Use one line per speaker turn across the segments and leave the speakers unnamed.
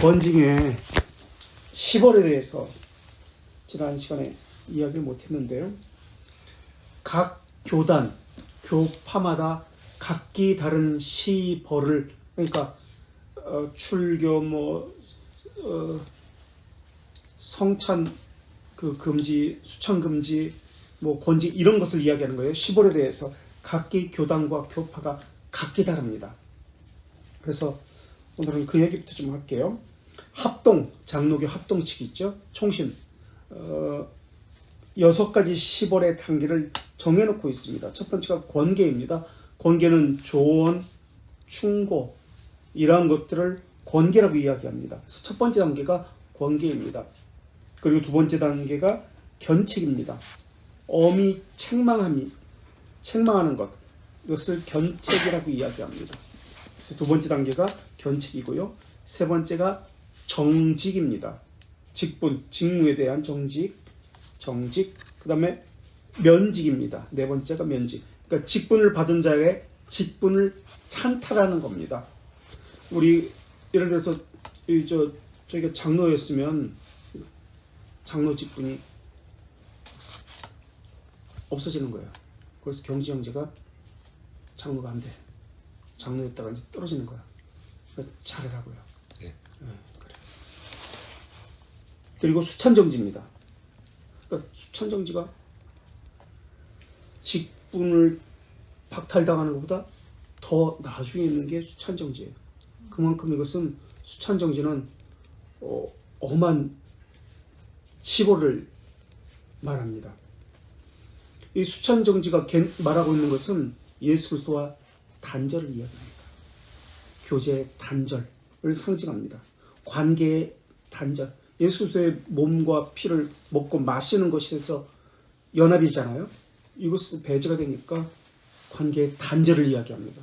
권징의 시벌에 대해서 지난 시간에 이야기를 못했는데요. 각 교단, 교파마다 각기 다른 시벌을, 그러니까 출교, 성찬 금지, 수천 금지, 권징 이런 것을 이야기하는 거예요. 시벌에 대해서 각기 교단과 교파가 각기 다릅니다. 그래서 오늘은 그 얘기부터 좀 할게요. 합동, 장로교 합동칙 있죠? 총신 6가지 시벌의 단계를 정해놓고 있습니다. 첫 번째가 권계입니다. 권계는 조언, 충고 이러한 것들을 권계라고 이야기합니다. 그래서 첫 번째 단계가 권계입니다. 그리고 두 번째 단계가 견책입니다. 엄히 책망하는 것, 이것을 견책이라고 이야기합니다. 그래서 두 번째 단계가 견책이고요. 세 번째가 정직입니다. 직분, 직무에 대한 정직, 그 다음에 면직입니다. 네 번째가 면직. 그러니까 직분을 받은 자의 직분을 찬탈하는 겁니다. 우리 예를 들어서 저희가 장로였으면 장로 직분이 없어지는 거예요. 그래서 경지 형제가 장로가 안 돼. 장로였다가 이제 떨어지는 거야. 그러니까 잘하라고요. 네, 그래. 그리고 수찬정지입니다. 그러니까 수찬정지가 직분을 박탈당하는 것보다 더 나중에 있는 게 수찬정지예요. 그만큼 이것은 수찬정지는 엄한 시벌을 말합니다. 이 수찬정지가 말하고 있는 것은 예수 그리스도와 단절을 이야기합니다. 교제의 단절을 상징합니다. 관계의 단절. 예수 그리스도의 몸과 피를 먹고 마시는 것에서 연합이잖아요. 이것은 배제가 되니까 관계의 단절을 이야기합니다.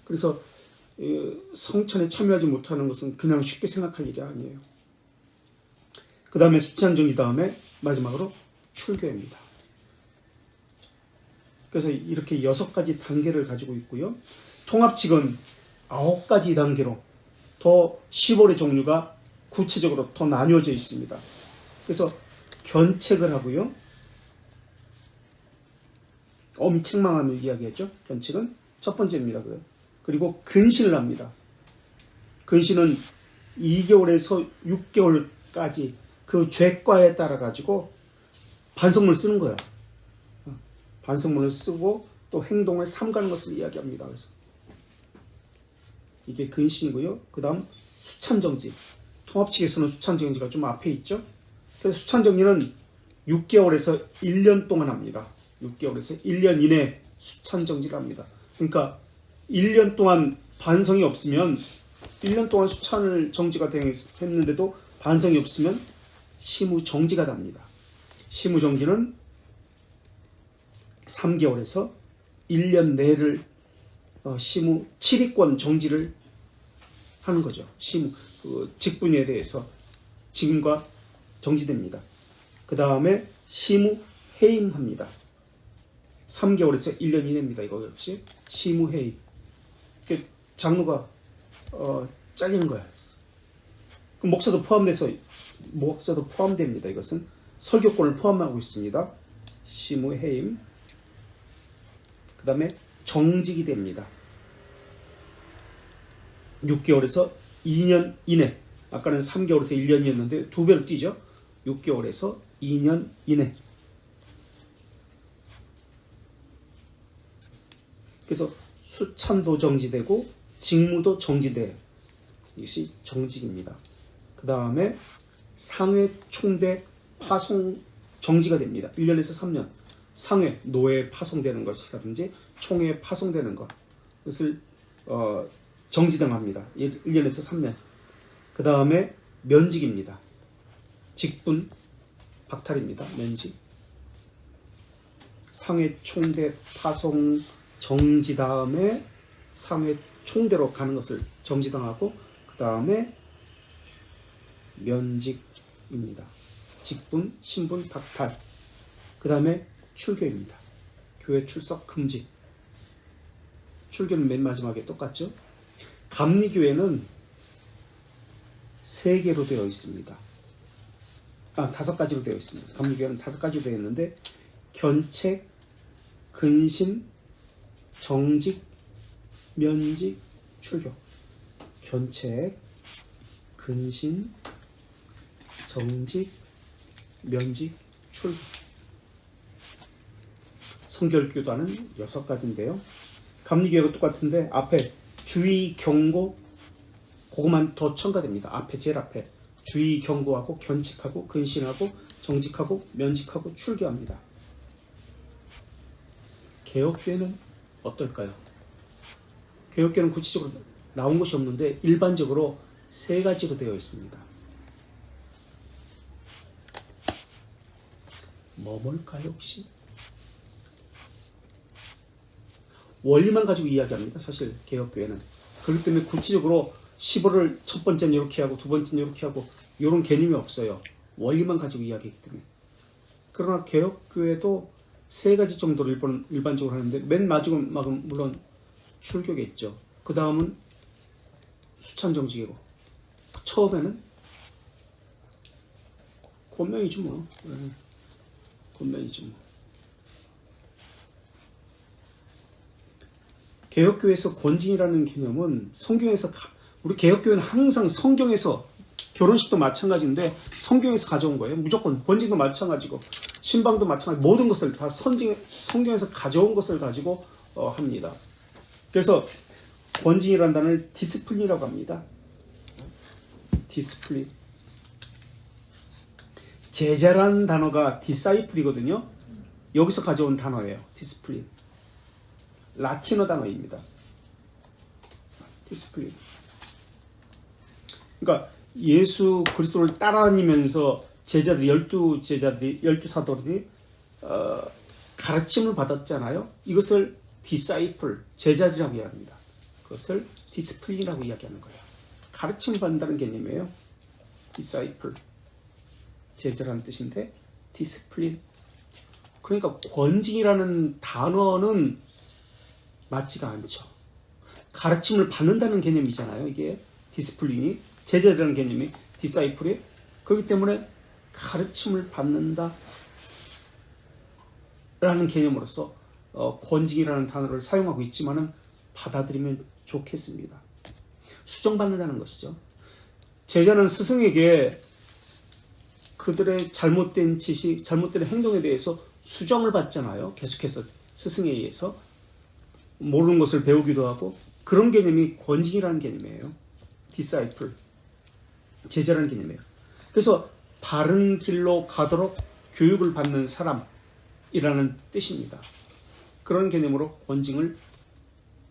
그래서 성찬에 참여하지 못하는 것은 그냥 쉽게 생각할 일이 아니에요. 그 다음에 수찬정지 다음에 마지막으로 출교입니다. 그래서 이렇게 6가지 단계를 가지고 있고요. 통합칙은 9가지 단계로 더 시벌의 종류가 구체적으로 더 나뉘어져 있습니다. 그래서 견책을 하고요. 엄책망함을 이야기했죠. 견책은 첫 번째입니다. 그리고 근신을 합니다. 근신은 2개월에서 6개월까지 그 죄과에 따라 가지고 반성문을 쓰는 거예요. 반성문을 쓰고 또 행동을 삼가는 것을 이야기합니다. 그래서 이게 근신이고요. 그 다음 수찬정지. 통합칙에서는 수찬정지가 좀 앞에 있죠. 그래서 수찬정지는 6개월에서 1년 동안 합니다. 6개월에서 1년 이내 수찬정지를 합니다. 그러니까 1년 동안 반성이 없으면 1년 동안 수찬을 정지가 했는데도 반성이 없으면 시무정지가 답니다. 시무정지는 3개월에서 1년 내를 시무 7위권 정지를 하는 거죠. 시무 직분에 대해서 직임과 정지됩니다. 그 다음에 시무 해임합니다. 3개월에서 1년 이내입니다. 이거 역시 시무 해임. 장로가 잘리는 거야. 그럼 목사도 포함됩니다. 이것은 설교권을 포함하고 있습니다. 시무 해임. 그 다음에 정직이 됩니다. 6개월에서 2년 이내. 아까는 3개월에서 1년이었는데 2배로 뛰죠. 6개월에서 2년 이내. 그래서 수찬도 정지되고 직무도 정지돼. 이것이 정직입니다. 그 다음에 상회, 총대, 파송 정지가 됩니다. 1년에서 3년. 상회, 노예 파송되는 것이라든지 총회 파송되는 것. 그것을 정지당합니다. 1년에서 3년. 그 다음에 면직입니다. 직분 박탈입니다. 면직. 상회, 총대, 파송 정지 다음에 상회 총대로 가는 것을 정지당하고 그 다음에 면직입니다. 직분, 신분 박탈. 그 다음에 출교입니다. 교회 출석 금지. 출교는 맨 마지막에 똑같죠. 감리교회는 3개로 되어 있습니다. 5가지로 되어 있습니다. 감리교회는 5가지로 되어 있는데 견책, 근신, 정직, 면직, 출교. 견책, 근신, 정직, 면직, 출교. 성결교단은 6가지인데요. 감리교회가 똑같은데 앞에 주의, 경고, 그것만 더 첨가됩니다. 앞에 제일 앞에 주의, 경고하고 견책하고 근신하고 정직하고 면직하고 출교합니다. 개혁교회는 어떨까요? 개혁교회는 구체적으로 나온 것이 없는데 일반적으로 3가지로 되어 있습니다. 뭘까요 혹시? 원리만 가지고 이야기합니다. 사실 개혁교회는. 그렇기 때문에 구체적으로 15를 첫 번째는 이렇게 하고 두 번째는 이렇게 하고 이런 개념이 없어요. 원리만 가지고 이야기하기 때문에. 그러나 개혁교회도 3가지 정도를 일반적으로 하는데 맨 마지막은 물론 출교겠죠. 그 다음은 수찬정직이고 처음에는 권면이지 뭐. 권면이지 뭐. 개혁교회에서 권징이라는 개념은 성경에서 우리 개혁교회는 항상 성경에서 결혼식도 마찬가지인데 성경에서 가져온 거예요. 무조건 권징도 마찬가지고 신방도 마찬가지 모든 것을 다 성경에서 가져온 것을 가지고 합니다. 그래서 권징이라는 단어를 디스플린이라고 합니다. 디스플린. 제자라는 단어가 디사이플이거든요. 여기서 가져온 단어예요. 디스플린. 라틴어 단어입니다. 디스플린. 그러니까 예수 그리스도를 따라다니면서 제자들이 12 사도들이 가르침을 받았잖아요. 이것을 디사이플, 제자들이라고 이야기합니다. 그것을 디스플린이라고 이야기하는 거예요. 가르침을 받는다는 개념이에요. 디사이플, 제자라는 뜻인데 디스플린. 그러니까 권징이라는 단어는 맞지가 않죠. 가르침을 받는다는 개념이잖아요. 이게 디스플린이 제자라는 개념이 디사이플이. 그렇기 때문에 가르침을 받는다 라는 개념으로서 권징이라는 단어를 사용하고 있지만은 받아들이면 좋겠습니다. 수정받는다는 것이죠. 제자는 스승에게 그들의 잘못된 지식, 잘못된 행동에 대해서 수정을 받잖아요. 계속해서 스승에 의해서 모르는 것을 배우기도 하고, 그런 개념이 권징이라는 개념이에요. 디사이플, 제자라는 개념이에요. 그래서 바른 길로 가도록 교육을 받는 사람이라는 뜻입니다. 그런 개념으로 권징을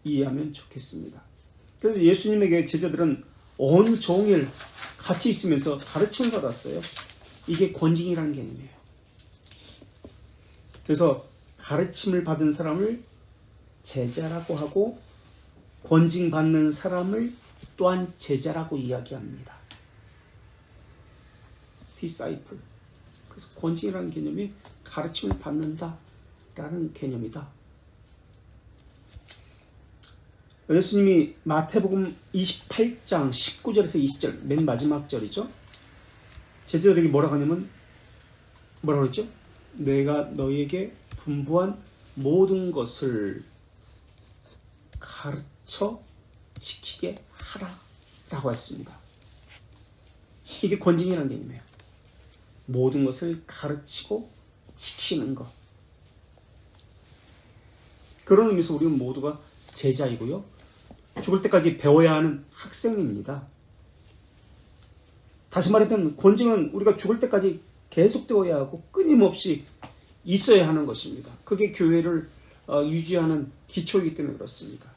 이해하면 좋겠습니다. 그래서 예수님에게 제자들은 온종일 같이 있으면서 가르침을 받았어요. 이게 권징이라는 개념이에요. 그래서 가르침을 받은 사람을 제자라고 하고 권징받는 사람을 또한 제자라고 이야기합니다. 디사이플. 그래서 권징이라는 개념이 가르침을 받는다라는 개념이다. 예수님이 마태복음 28장 19절에서 20절 맨 마지막 절이죠. 제자들에게 뭐라고 하냐면 뭐라고 그랬죠? 내가 너희에게 분부한 모든 것을 가르쳐 지키게 하라 라고 했습니다. 이게 권징이라는 개념이에요. 모든 것을 가르치고 지키는 것. 그런 의미에서 우리는 모두가 제자이고요. 죽을 때까지 배워야 하는 학생입니다. 다시 말하면 권징은 우리가 죽을 때까지 계속 배워야 하고 끊임없이 있어야 하는 것입니다. 그게 교회를 유지하는 기초이기 때문에 그렇습니다.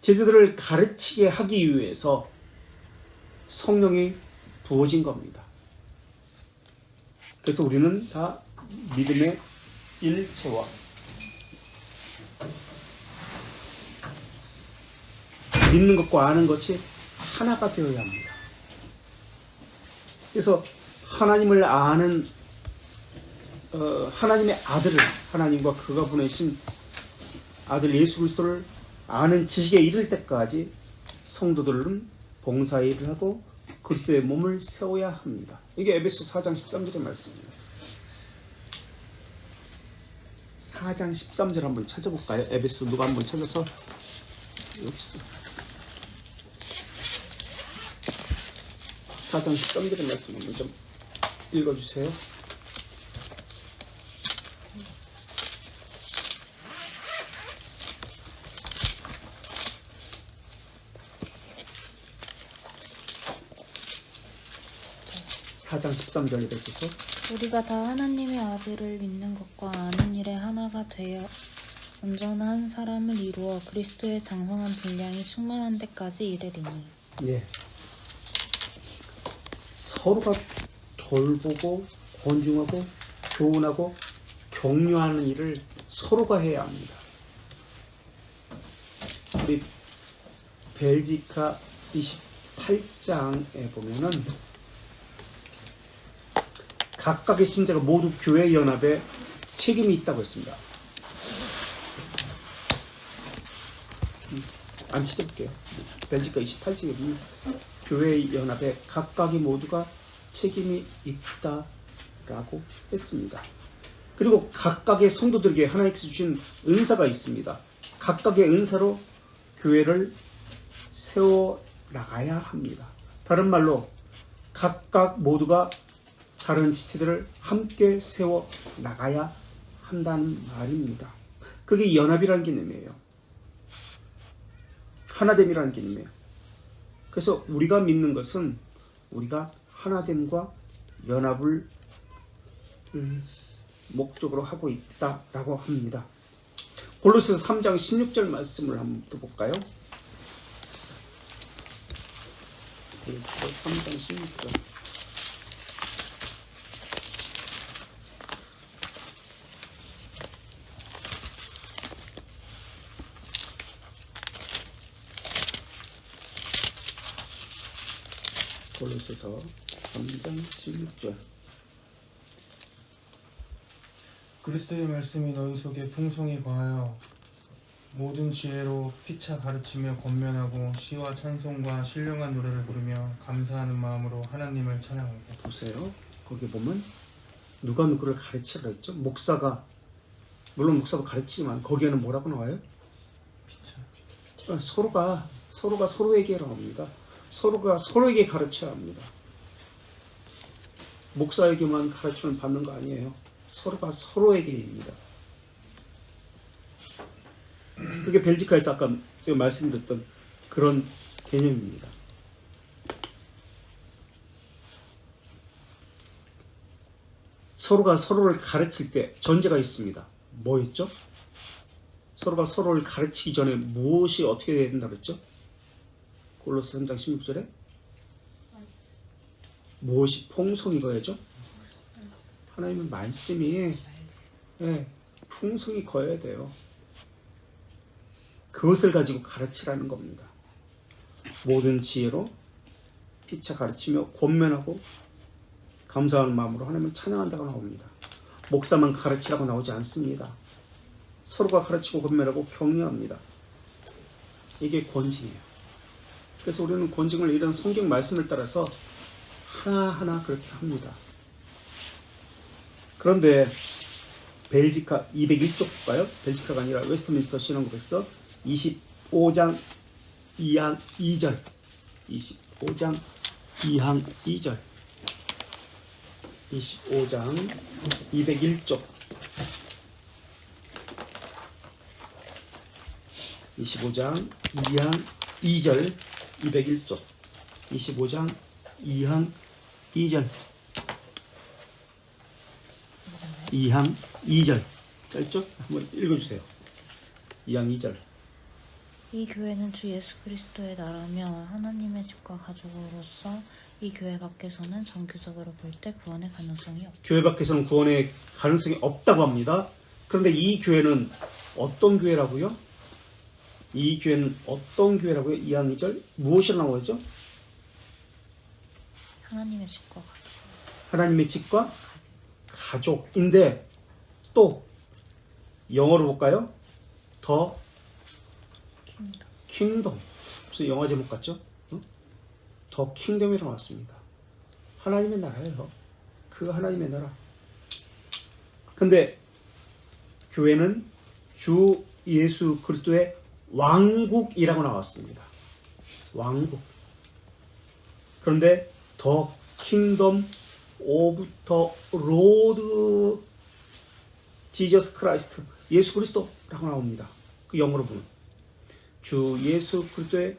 제자들을 가르치게 하기 위해서 성령이 부어진 겁니다. 그래서 우리는 다 믿음의 일체와 믿는 것과 아는 것이 하나가 되어야 합니다. 그래서 하나님을 아는 하나님의 아들을, 하나님과 그가 보내신 아들 예수 그리스도를 아는 지식에 이를 때까지 성도들은 봉사일을 하고 그리스도의 몸을 세워야 합니다. 이게 에베소 4장 13절의 말씀입니다. 4장 13절 한번 찾아볼까요? 에베소 누가 한번 찾아서 여기 있어. 4장 13절의 말씀 한번 좀 읽어주세요. (4장 13절에 대해서)
우리가 다 하나님의 아들을 믿는 것과 아는 일에 하나가 되어 온전한 사람을 이루어 그리스도의 장성한 분량이 충만한 데까지 이르리니.
예. 서로가 돌보고 권중하고 교훈하고 격려하는 일을 서로가 해야 합니다. 우리 벨지카 28장에 보면은 각각의 신자가 모두 교회 연합에 책임이 있다고 했습니다. 안 찾아볼게요. 벨지카 28장에 보면 교회 연합에 각각이 모두가 책임이 있다라고 했습니다. 그리고 각각의 성도들에게 하나님께서 주신 은사가 있습니다. 각각의 은사로 교회를 세워 나가야 합니다. 다른 말로 각각 모두가 다른 지체들을 함께 세워 나가야 한다는 말입니다. 그게 연합이라는 개념이에요. 하나됨이라는 개념이에요. 그래서 우리가 믿는 것은 우리가 하나됨과 연합을 목적으로 하고 있다라고 합니다. 골로새서 3장 16절 말씀을 한번 또 볼까요? 골로새서 3장 16절. 골로새서 3장 16절.
그리스도의 말씀이 너희 속에 풍성히 거하여 모든 지혜로 피차 가르치며 권면하고 시와 찬송과 신령한 노래를 부르며 감사하는 마음으로 하나님을 찬양하게.
보세요. 거기 보면 누가 누구를 가르치라 했죠? 목사가, 물론 목사도 가르치지만 거기에는 뭐라고 나와요? 서로가 서로에게라고 합니다. 서로가 서로에게 가르쳐야 합니다. 목사에게만 가르침을 받는 거 아니에요. 서로가 서로에게입니다. 그게 벨지카에서 아까 제가 말씀드렸던 그런 개념입니다. 서로가 서로를 가르칠 때 전제가 있습니다. 뭐였죠? 서로가 서로를 가르치기 전에 무엇이 어떻게 돼야 된다고 했죠? 골로새 3장 16절에 무엇이 풍성히 거야죠? 하나님의 말씀이 풍성히 거해야 돼요. 그것을 가지고 가르치라는 겁니다. 모든 지혜로 피차 가르치며 권면하고 감사하는 마음으로 하나님을 찬양한다고 나옵니다. 목사만 가르치라고 나오지 않습니다. 서로가 가르치고 권면하고 격려합니다. 이게 권징이에요. 그래서 우리는 권징을 이런 성경 말씀을 따라서 하나하나 그렇게 합니다. 그런데 벨지카 201쪽 볼까요? 벨지카가 아니라 웨스트민스터 신앙국에서 25장 2항 2절 25장 2항 2절 25장 201쪽 25장 2항 2절 201쪽 25장 2항 2절 2항 2절 짧죠? 한번 읽어주세요. 2항 2절.
이 교회는 주 예수 그리스도의 나라며 하나님의 집과 가족으로서 이 교회 밖에서는 정규적으로 볼 때 구원의 가능성이 없다.
교회 밖에서는 구원의 가능성이 없다고 합니다. 그런데 이 교회는 어떤 교회라고요? 이 교회는 어떤 교회라고요? 2항 2절 무엇이라고 하죠?
하나님의 집과 가족.
하나님의 집과 가족인데 또 영어로 볼까요? 더 킹덤. 무슨 영화 제목 같죠? 더 킹덤이라고 나왔습니다. 하나님의 나라예요. 그 하나님의 나라. 근데 교회는 주 예수 그리스도의 왕국이라고 나왔습니다. 왕국. 그런데 더 킹덤 오브 더 로드 지저스 크라이스트, 예수 그리스도라고 나옵니다. 그 영어로 보면 주 예수 그리스도의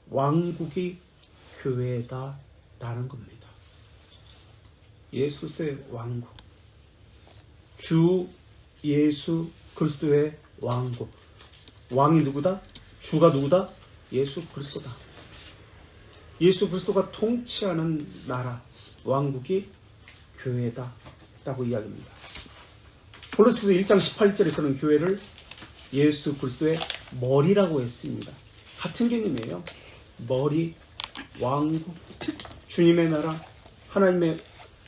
왕국이 교회다라는 겁니다. 예수 그리스도의 왕국. 주 예수 그리스도의 왕국. 왕이 누구다? 주가 누구다? 예수 그리스도다. 예수 그리스도가 통치하는 나라, 왕국이 교회다라고 이야기합니다. 골로새서 1장 18절에서는 교회를 예수 그리스도의 머리라고 했습니다. 같은 개념이에요. 머리, 왕국, 주님의 나라, 하나님의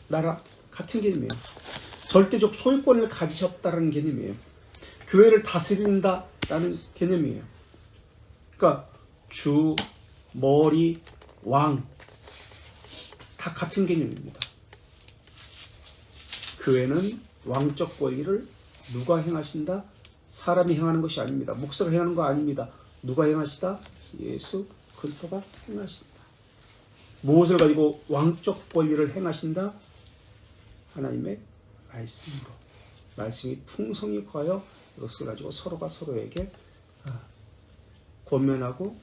나라, 같은 개념이에요. 절대적 소유권을 가지셨다는 개념이에요. 교회를 다스린다라는 개념이에요. 그러니까 주, 머리, 왕, 다 같은 개념입니다. 교회는 왕적 권리를 누가 행하신다? 사람이 행하는 것이 아닙니다. 목사가 행하는 거 아닙니다. 누가 행하시다? 예수 그리스도가 행하신다. 무엇을 가지고 왕적 권리를 행하신다? 하나님의 말씀으로. 말씀이 풍성히 거하여 이것을 가지고 서로가 서로에게 권면하고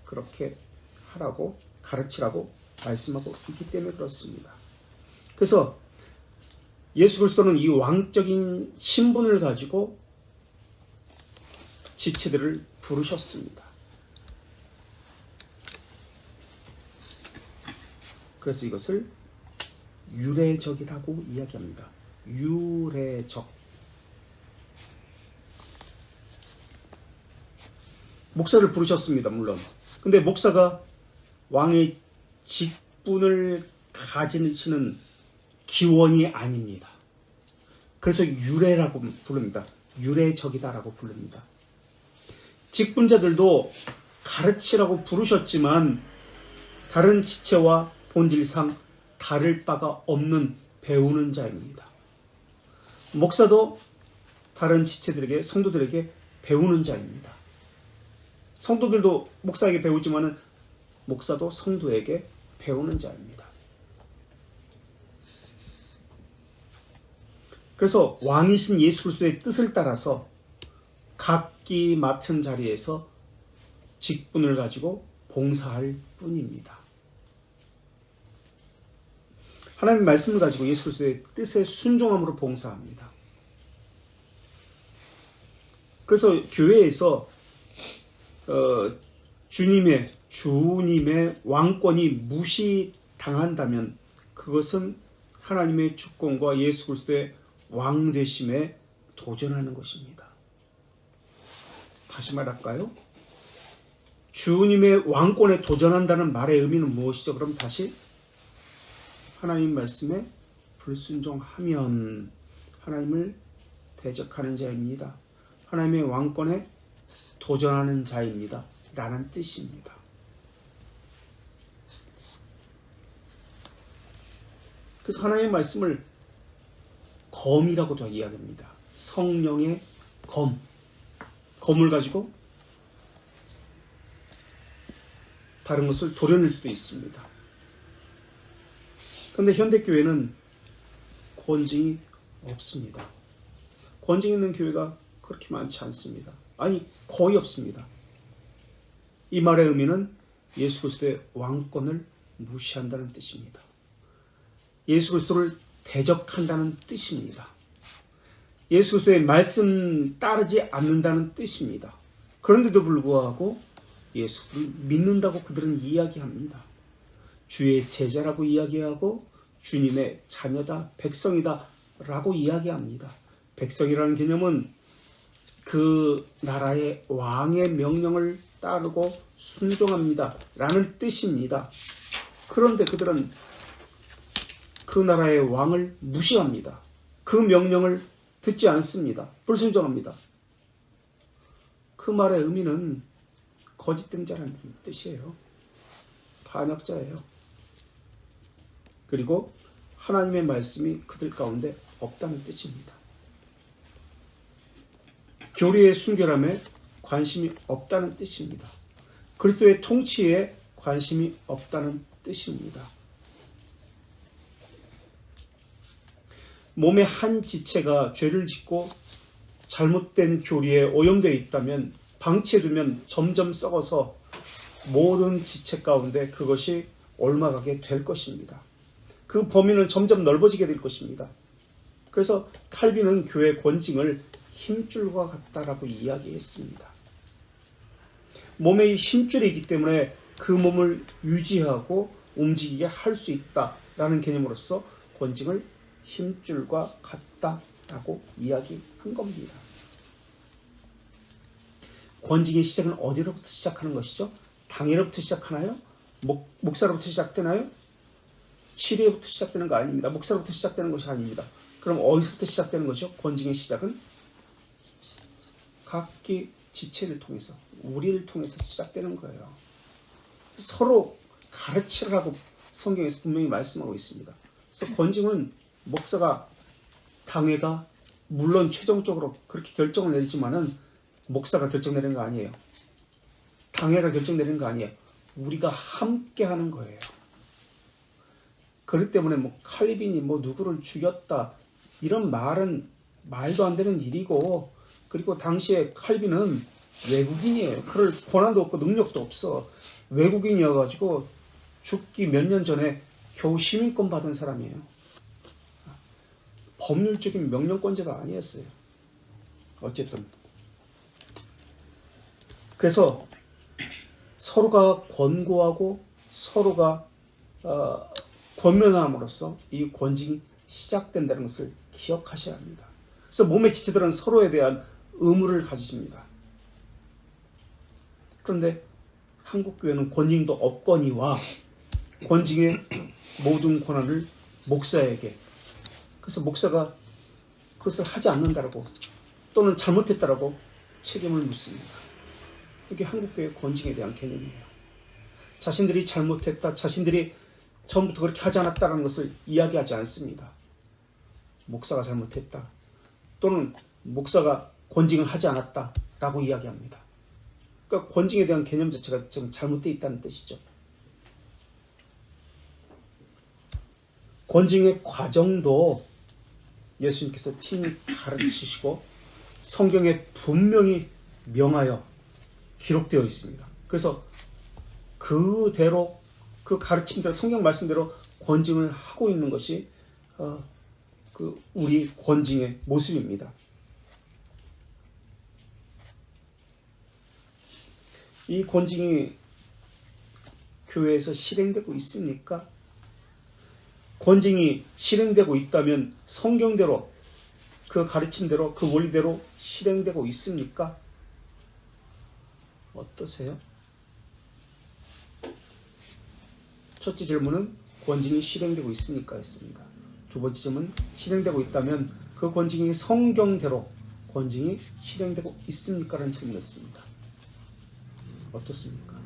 그렇게 하라고 가르치라고 말씀하고 있기 때문에 그렇습니다. 그래서 예수 그리스도는 이 왕적인 신분을 가지고 지체들을 부르셨습니다. 그래서 이것을 유례적이라고 이야기합니다. 유례적. 목사를 부르셨습니다. 물론. 근데 목사가 왕의 직분을 가지시는 기원이 아닙니다. 그래서 유례라고 부릅니다. 유례적이다라고 부릅니다. 직분자들도 가르치라고 부르셨지만 다른 지체와 본질상 다를 바가 없는 배우는 자입니다. 목사도 다른 지체들에게, 성도들에게 배우는 자입니다. 성도들도 목사에게 배우지만 목사도 성도에게 배우는 자입니다. 그래서 왕이신 예수 그리스도의 뜻을 따라서 각기 맡은 자리에서 직분을 가지고 봉사할 뿐입니다. 하나님의 말씀을 가지고 예수 그리스도의 뜻에 순종함으로 봉사합니다. 그래서 교회에서 주님의 왕권이 무시당한다면 그것은 하나님의 주권과 예수 그리스도의 왕되심에 도전하는 것입니다. 다시 말할까요? 주님의 왕권에 도전한다는 말의 의미는 무엇이죠? 그럼 다시 하나님 말씀에 불순종하면 하나님을 대적하는 자입니다. 하나님의 왕권에 도전하는 자입니다. 라는 뜻입니다. 그래서 하나님의 말씀을 검이라고도 이야기합니다. 성령의 검. 검을 가지고 다른 것을 도려낼 수도 있습니다. 그런데 현대교회는 권징이 없습니다. 권징 있는 교회가 그렇게 많지 않습니다. 아니, 거의 없습니다. 이 말의 의미는 예수 그리스도의 왕권을 무시한다는 뜻입니다. 예수 그리스도를 대적한다는 뜻입니다. 예수 그리스도의 말씀 따르지 않는다는 뜻입니다. 그런데도 불구하고 예수를 믿는다고 그들은 이야기합니다. 주의 제자라고 이야기하고 주님의 자녀다, 백성이다 라고 이야기합니다. 백성이라는 개념은 그 나라의 왕의 명령을 따르고 순종합니다 라는 뜻입니다. 그런데 그들은 그 나라의 왕을 무시합니다. 그 명령을 듣지 않습니다. 불순종합니다. 그 말의 의미는 거짓된 자라는 뜻이에요. 반역자예요. 그리고 하나님의 말씀이 그들 가운데 없다는 뜻입니다. 교리의 순결함에 관심이 없다는 뜻입니다. 그리스도의 통치에 관심이 없다는 뜻입니다. 몸의 한 지체가 죄를 짓고 잘못된 교리에 오염되어 있다면 방치해두면 점점 썩어서 모든 지체 가운데 그것이 옮아가게 될 것입니다. 그 범위는 점점 넓어지게 될 것입니다. 그래서 칼빈은 교회 권징을 힘줄과 같다라고 이야기했습니다. 몸의 힘줄이기 때문에 그 몸을 유지하고 움직이게 할 수 있다라는 개념으로서 권징을 힘줄과 같다라고 이야기한 겁니다. 권징의 시작은 어디로부터 시작하는 것이죠? 당회로부터 시작하나요? 목사로부터 시작되나요? 치례부터 시작되는 거 아닙니다. 목사로부터 시작되는 것이 아닙니다. 그럼 어디서부터 시작되는 것이죠? 권징의 시작은 각기 지체를 통해서, 우리를 통해서 시작되는 거예요. 서로 가르치라고 성경에서 분명히 말씀하고 있습니다. 그래서 권징은 목사가, 당회가 물론 최종적으로 그렇게 결정을 내리지만은 목사가 결정 내리는 거 아니에요. 당회가 결정 내리는 거 아니에요. 우리가 함께 하는 거예요. 그렇기 때문에 칼빈이 누구를 죽였다 이런 말은 말도 안 되는 일이고, 그리고 당시에 칼빈은 외국인이에요. 그럴 권한도 없고 능력도 없어. 외국인이어가지고 죽기 몇 년 전에 겨우 시민권 받은 사람이에요. 법률적인 명령권자가 아니었어요. 어쨌든 그래서 서로가 권고하고 서로가 권면함으로써 이 권징이 시작된다는 것을 기억하셔야 합니다. 그래서 몸의 지체들은 서로에 대한 의무를 가지십니다. 그런데 한국교회는 권징도 없거니와 권징의 모든 권한을 목사에게, 그래서 목사가 그것을 하지 않는다라고 또는 잘못했다라고 책임을 묻습니다. 이게 한국교회의 권징에 대한 개념이에요. 자신들이 잘못했다, 자신들이 처음부터 그렇게 하지 않았다는 것을 이야기하지 않습니다. 목사가 잘못했다 또는 목사가 권징을 하지 않았다라고 이야기합니다. 그러니까 권징에 대한 개념 자체가 지금 잘못되어 있다는 뜻이죠. 권징의 과정도 예수님께서 친히 가르치시고 성경에 분명히 명하여 기록되어 있습니다. 그래서 그대로 그 가르침대로 성경 말씀대로 권징을 하고 있는 것이 우리 권징의 모습입니다. 이 권징이 교회에서 실행되고 있습니까? 권징이 실행되고 있다면 성경대로 그 가르침대로 그 원리대로 실행되고 있습니까? 어떠세요? 첫째 질문은 권징이 실행되고 있습니까? 했습니다. 두 번째 질문은 실행되고 있다면 그 권징이 성경대로 권징이 실행되고 있습니까? 라는 질문이었습니다. 어떻습니까?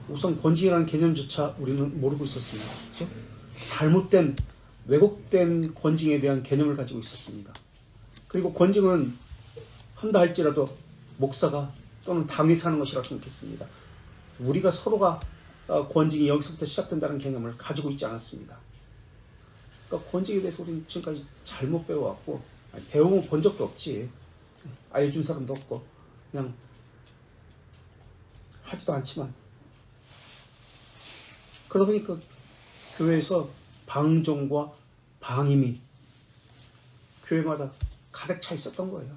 우선 권징이라는 개념조차 우리는 모르고 있었습니다. 그렇죠? 잘못된 왜곡된 권징에 대한 개념을 가지고 있었습니다. 그리고 권징은 한다 할지라도 목사가 또는 당에서 하는 것이라고 생각했습니다. 우리가 서로가 권징이 여기서부터 시작된다는 개념을 가지고 있지 않았습니다. 그러니까 권징에 대해서 우리는 지금까지 잘못 배워왔고, 배우면 본 적도 없지, 알려준 사람도 없고 그냥 하지도 않지만, 그러다 보니까 교회에서 방종과 방임이 교회마다 가득 차 있었던 거예요.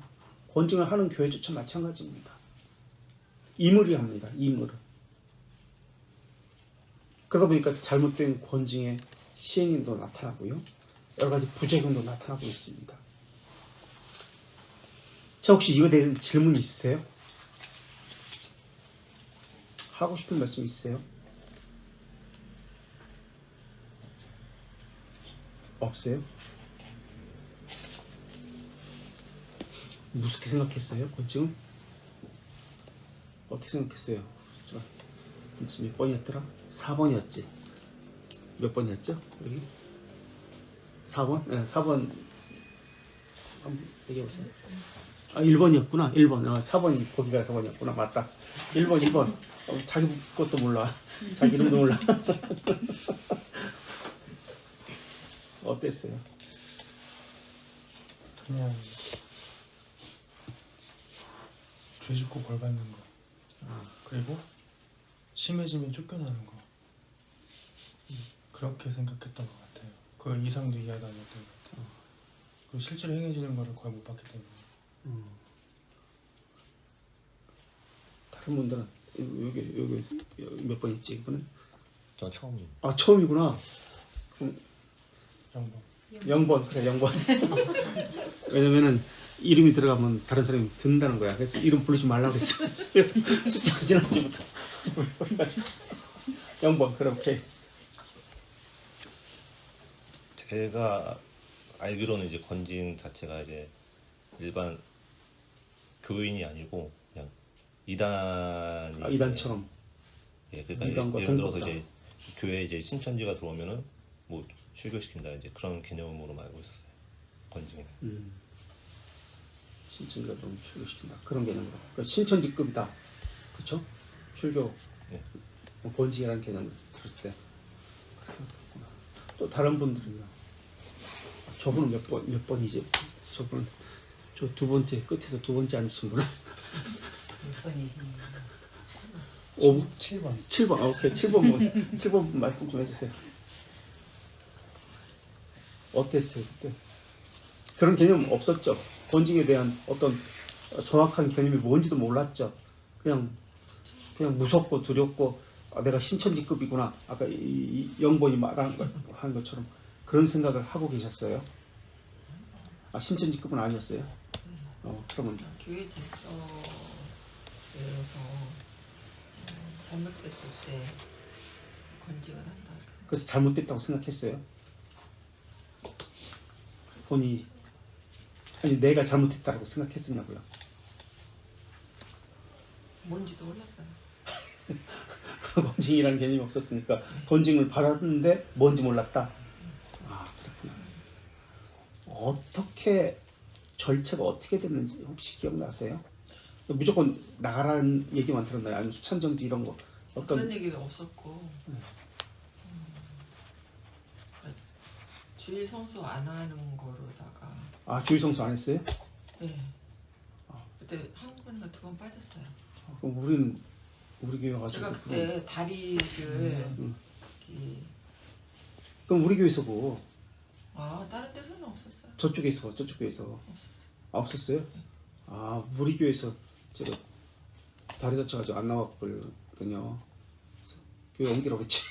권징을 하는 교회조차 마찬가지입니다. 이물이 합니다. 이물을. 그러다 보니까 잘못된 권징의 시행인도 나타나고요. 여러 가지 부작용도 나타나고 있습니다. 자, 혹시 이거에 대한 질문 있으세요? 하고 싶은 말씀 있으세요? 없어요? 무섭게 생각했어요? 권징은? 어떻게 생각했어요? 무슨 몇 번이었더라? 4번이었지. 몇 번이었죠? 여기 4번? 네, 4번 한번 얘기해보세요. 아 1번이었구나. 1번. 4번이 거기가 4번이었구나. 맞다. 1번. 자기 것도 몰라. 자기 이름도 몰라. 어땠어요?
그냥 죄 짓고 벌 받는 거. 그리고 심해지면 쫓겨나는 거. 그렇게 생각했던 것 같아요. 그 이상도 이해하지 않았던 것 같아요. 그리고 실제로 행해지는 거를 거의 못 봤기 때문에.
다른 분들은 여기 몇 번 있지? 이번엔?
전 처음이에요.
아 처음이구나.
영번.
0번 그래 0번. 왜냐면은 이름이 들어가면 다른 사람이 듣는다는 거야. 그래서 이름 부르지 말라고 그랬어. 그래서 숫자가 지난주부터 0번 그래 오케이.
제가 알기로는 이제 건진 자체가 이제 일반 교인이 아니고 그냥 이단이
아, 이단처럼.
예, 그러니까
이단과
예를 들어서
동급다.
이제 교회에 이제 신천지가 들어오면은 뭐 출교시킨다 이제 그런 개념으로 알고 있었어요. 건진은.
신천지가 좀 출교시킨다 그런 개념으로. 그러니까 신천지급이다. 그렇죠? 출교
네.
뭐 번지라는 개념을 들었을 때. 그래서 그렇구나. 또 다른 분들은요. 저분은 몇 번이지? 저분은 저 두 번째 끝에서 두 번째 앉으신 분은 5번?
7번.
7번. 아, 오케이. 7번 분 말씀 좀 해주세요. 어땠어요 그때? 그런 개념 없었죠. 번징에 대한 어떤 정확한 개념이 뭔지도 몰랐죠. 그냥 무섭고 두렵고 내가 신천지급이구나. 아까 이 영본이 말한 것처럼 그런 생각을 하고 계셨어요. 아 신천지급은 아니었어요. 그러면
교회 질서에서 잘못됐을 때 건직을 한다 이렇게 생각.
그래서 잘못됐다고 생각했어요. 본인이 아니 내가 잘못했다고 생각했었냐고요.
뭔지도 몰랐어요.
번징이라는 개념이 없었으니까 번징을 받았는데 뭔지 몰랐다. 아 그렇구나. 어떻게 절차가 어떻게 됐는지 혹시 기억나세요? 무조건 나가라는 얘기만 들었나요? 아니면 수찬정지 이런 거 어떤
그런 얘기가 없었고 주일 성수 안 하는 거로다가
아 주의 성수 안 했어요?
네. 그때 한 번인가 두 번 빠졌어요.
그럼 우리는 우리 교회 가지고
제가 그때 다리를
그럼 우리 교회에서 뭐
다른 데서는 없었어요.
저쪽 교회에서
없었어요.
아, 없었어요? 아 우리 교회에서 제가 다리 다쳐가지고 안 나왔거든요. 그래서 교회 옮기라고 했지.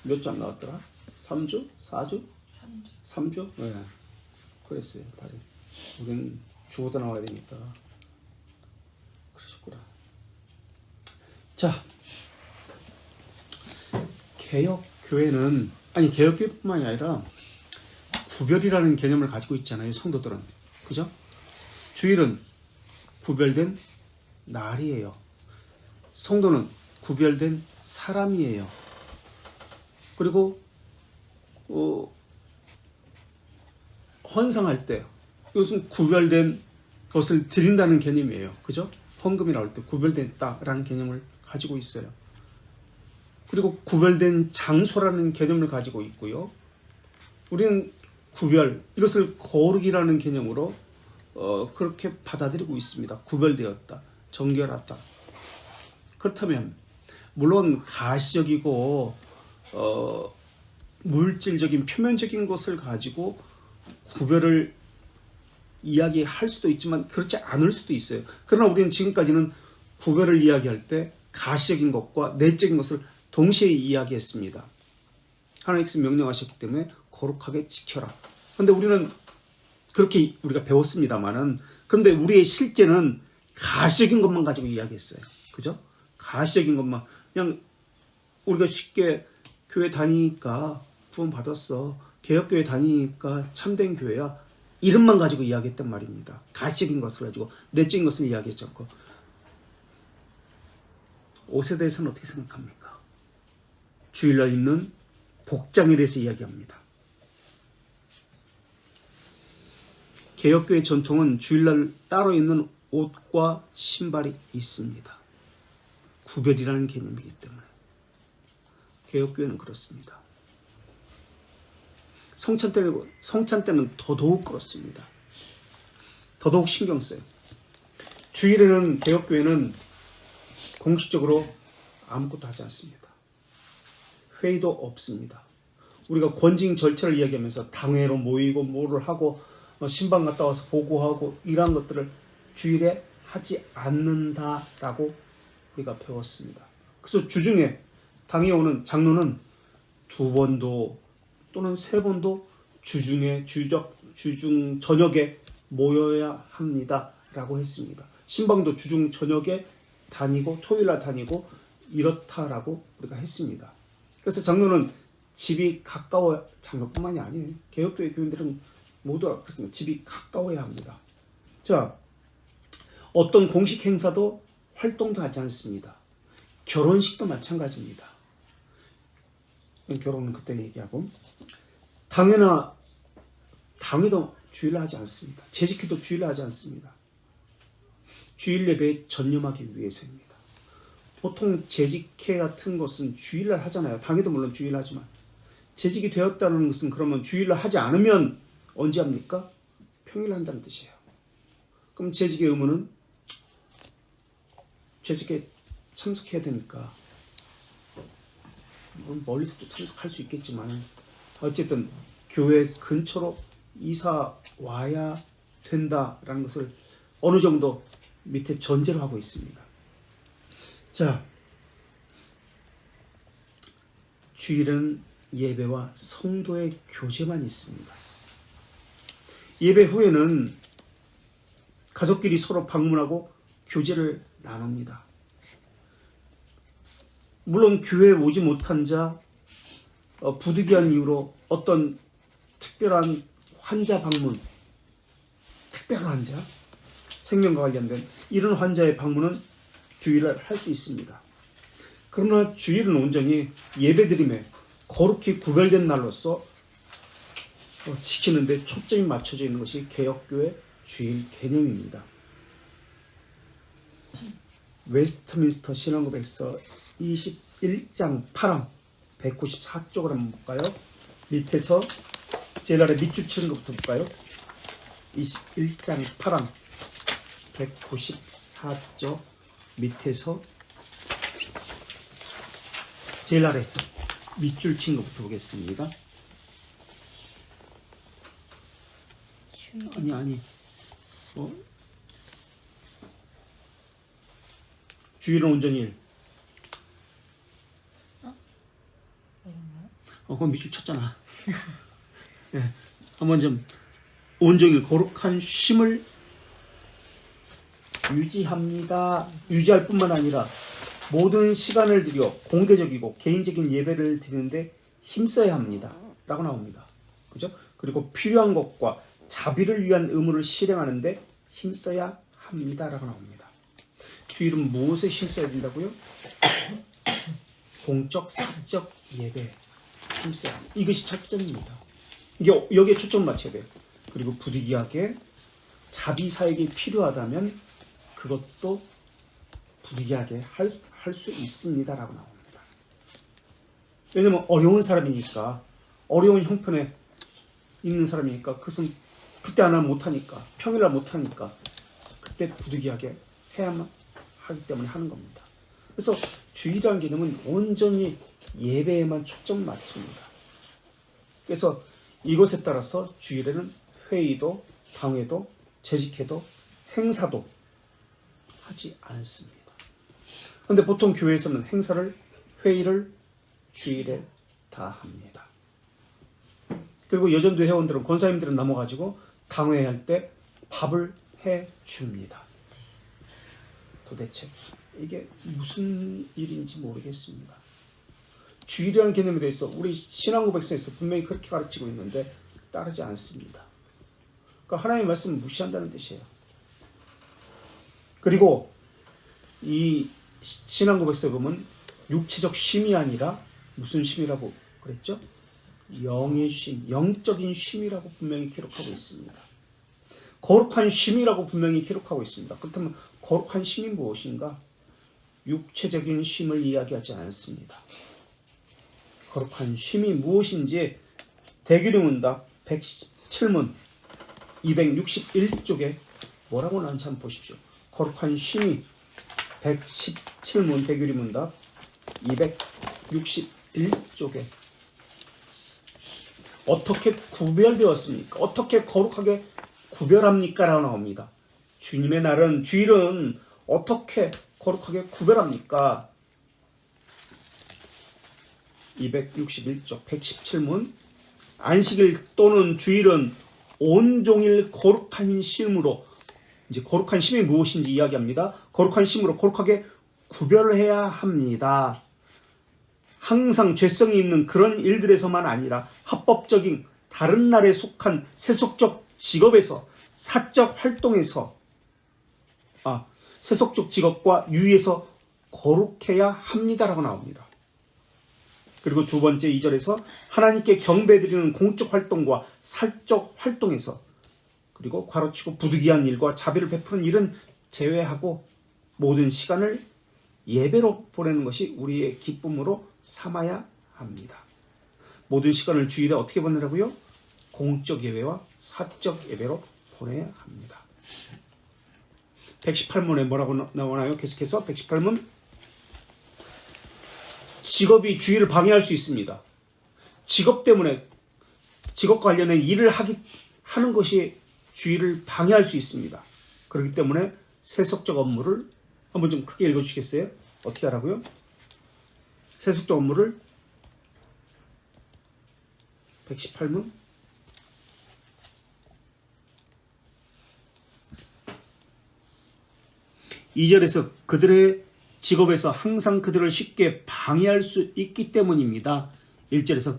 몇 주 안 나왔더라? 3주? 4주?
3주.
3주? 네. 그랬어요 다리. 우리는 죽어도 나와야 되니까. 그러셨구나. 자 개혁교회는 아니 개혁교회뿐만이 아니라 구별이라는 개념을 가지고 있잖아요. 성도들은. 그죠? 주일은 구별된 날이에요. 성도는 구별된 사람이에요. 그리고 헌상할 때 이것은 구별된 것을 드린다는 개념이에요. 그죠? 헌금이 나올 때 구별됐다라는 개념을 가지고 있어요. 그리고 구별된 장소라는 개념을 가지고 있고요. 우리는 구별, 이것을 거룩이라는 개념으로 그렇게 받아들이고 있습니다. 구별되었다, 정결하다. 그렇다면 물론 가시적이고 물질적인 표면적인 것을 가지고 구별을 이야기할 수도 있지만 그렇지 않을 수도 있어요. 그러나 우리는 지금까지는 구별을 이야기할 때 가시적인 것과 내적인 것을 동시에 이야기했습니다. 하나님께서 명령하셨기 때문에 거룩하게 지켜라. 그런데 우리는 그렇게 우리가 배웠습니다만은 그런데 우리의 실제는 가시적인 것만 가지고 이야기했어요. 그죠? 가시적인 것만. 그냥 우리가 쉽게 교회 다니니까 구원 받았어. 개혁교회 다니니까 참된 교회야. 이름만 가지고 이야기했단 말입니다. 가시적인 것을 가지고 내적인 것을 이야기했지 않고. 옷에 대해서는 어떻게 생각합니까? 주일날 입는 복장에 대해서 이야기합니다. 개혁교회 전통은 주일날 따로 입는 옷과 신발이 있습니다. 구별이라는 개념이기 때문에. 개혁교회는 그렇습니다. 성찬 때는 더더욱 그렇습니다. 더더욱 신경 써요. 주일에는 개혁교회는 공식적으로 아무것도 하지 않습니다. 회의도 없습니다. 우리가 권징 절차를 이야기하면서 당회로 모이고 뭐를 하고 신방 갔다 와서 보고하고 이러한 것들을 주일에 하지 않는다라고 우리가 배웠습니다. 그래서 주중에 당회 오는 장로는 2번도 또는 3번도 주중에 주중 저녁에 모여야 합니다라고 했습니다. 신방도 주중 저녁에 다니고 토요일날 다니고 이렇다라고 우리가 했습니다. 그래서 장로는 집이 가까워, 장로뿐만이 아니에요. 개혁교회 교인들은 모두 그렇습니다. 집이 가까워야 합니다. 자, 어떤 공식 행사도 활동도 하지 않습니다. 결혼식도 마찬가지입니다. 결혼은 그때 얘기하고, 당회도 주일날 하지 않습니다. 재직회도 주일날 하지 않습니다. 주일 예배에 전념하기 위해서입니다. 보통 재직회 같은 것은 주일날 하잖아요. 당회도 물론 주일날 하지만 재직이 되었다는 것은 그러면 주일날 하지 않으면 언제 합니까? 평일 한다는 뜻이에요. 그럼 재직의 의무는 재직에 참석해야 되니까 멀리서도 참석할 수 있겠지만 어쨌든 교회 근처로 이사 와야 된다라는 것을 어느 정도 밑에 전제로 하고 있습니다. 자, 주일은 예배와 성도의 교제만 있습니다. 예배 후에는 가족끼리 서로 방문하고 교제를 나눕니다. 물론 교회에 오지 못한 자, 부득이한 이유로 어떤 특별한 환자 방문, 특별한 환자, 생명과 관련된 이런 환자의 방문은 주일날 할 수 있습니다. 그러나 주일은 온전히 예배드림에 거룩히 구별된 날로서 지키는 데 초점이 맞춰져 있는 것이 개혁교회 주일 개념입니다. 웨스트민스터 신앙고백서 21장 8항 194쪽을 한번 볼까요? 밑에서 제일 아래 밑줄 치는 것부터 볼까요? 21장 8항 194쪽 밑에서 제일 아래 밑줄 친 것부터 보겠습니다. 아니 주일은 온전히 그건 밑줄 쳤잖아. 네. 한번 좀 온종일 거룩한 쉼을 유지할 뿐만 아니라 모든 시간을 들여 공개적이고 개인적인 예배를 드리는데 힘써야 합니다 라고 나옵니다. 그죠? 그리고 필요한 것과 자비를 위한 의무를 실행하는데 힘써야 합니다 라고 나옵니다. 주일은 무엇에 힘써야 된다고요? 공적 사적 예배 힘써야 합니다. 이것이 첫째입니다. 이게 여기에 초점을 맞춰야 돼요. 그리고 부득이하게 자비 사역이 필요하다면 그것도 부득이하게 할 수 있습니다 라고 나옵니다. 왜냐면 어려운 사람이니까, 어려운 형편에 있는 사람이니까, 그것은 그때 안 하면 못하니까, 평일날 못하니까 그때 부득이하게 해야만 하기 때문에 하는 겁니다. 그래서 주일이라는 개념은 온전히 예배에만 초점을 맞춥니다. 그래서 이것에 따라서 주일에는 회의도, 당회도, 재직회도, 행사도 하지 않습니다. 그런데 보통 교회에서는 행사를, 회의를 주일에 다 합니다. 그리고 여전도 회원들은, 권사님들은 넘어가지고 당회할 때 밥을 해줍니다. 도대체 이게 무슨 일인지 모르겠습니다. 주일이라는 개념에 대해서 우리 신앙고백서에서 분명히 그렇게 가르치고 있는데 따르지 않습니다. 그러니까 하나님의 말씀을 무시한다는 뜻이에요. 그리고 이 신앙고백서에 보면 육체적 쉼이 아니라 무슨 쉼이라고 그랬죠? 영의 쉼, 영적인 쉼이라고 분명히 기록하고 있습니다. 거룩한 쉼이라고 분명히 기록하고 있습니다. 그렇다면 거룩한 쉼이 무엇인가? 육체적인 쉼을 이야기하지 않습니다. 거룩한 쉼이 무엇인지 대규리문답 117문 261쪽에 뭐라고 나오는지 한번 보십시오. 거룩한 쉼이 117문 대규리문답 261쪽에 어떻게 구별되었습니까? 어떻게 거룩하게 구별합니까? 라고 나옵니다. 주님의 날은, 주일은 어떻게 거룩하게 구별합니까? 261쪽 117문 안식일 또는 주일은 온종일 거룩한 쉼으로, 이제 거룩한 쉼이 무엇인지 이야기합니다. 거룩한 쉼으로 거룩하게 구별해야 합니다. 항상 죄성이 있는 그런 일들에서만 아니라 합법적인 다른 날에 속한 세속적 직업에서, 사적 활동에서, 세속적 직업과 유의에서 거룩해야 합니다라고 나옵니다. 그리고 두 번째 2절에서 하나님께 경배드리는 공적 활동과 사적 활동에서, 그리고 괄호치고 부득이한 일과 자비를 베푸는 일은 제외하고 모든 시간을 예배로 보내는 것이 우리의 기쁨으로 삼아야 합니다. 모든 시간을 주일에 어떻게 보내라고요? 공적 예배와 사적 예배로 보내야 합니다. 118문에 뭐라고 나오나요? 계속해서 118문 직업이 주일을 방해할 수 있습니다. 직업 때문에, 직업 관련된 일을 하는 것이 주일을 방해할 수 있습니다. 그렇기 때문에 세속적 업무를 한번 좀 크게 읽어주시겠어요? 어떻게 하라고요? 세속적 업무를 118문 2절에서 그들의 직업에서 항상 그들을 쉽게 방해할 수 있기 때문입니다. 1절에서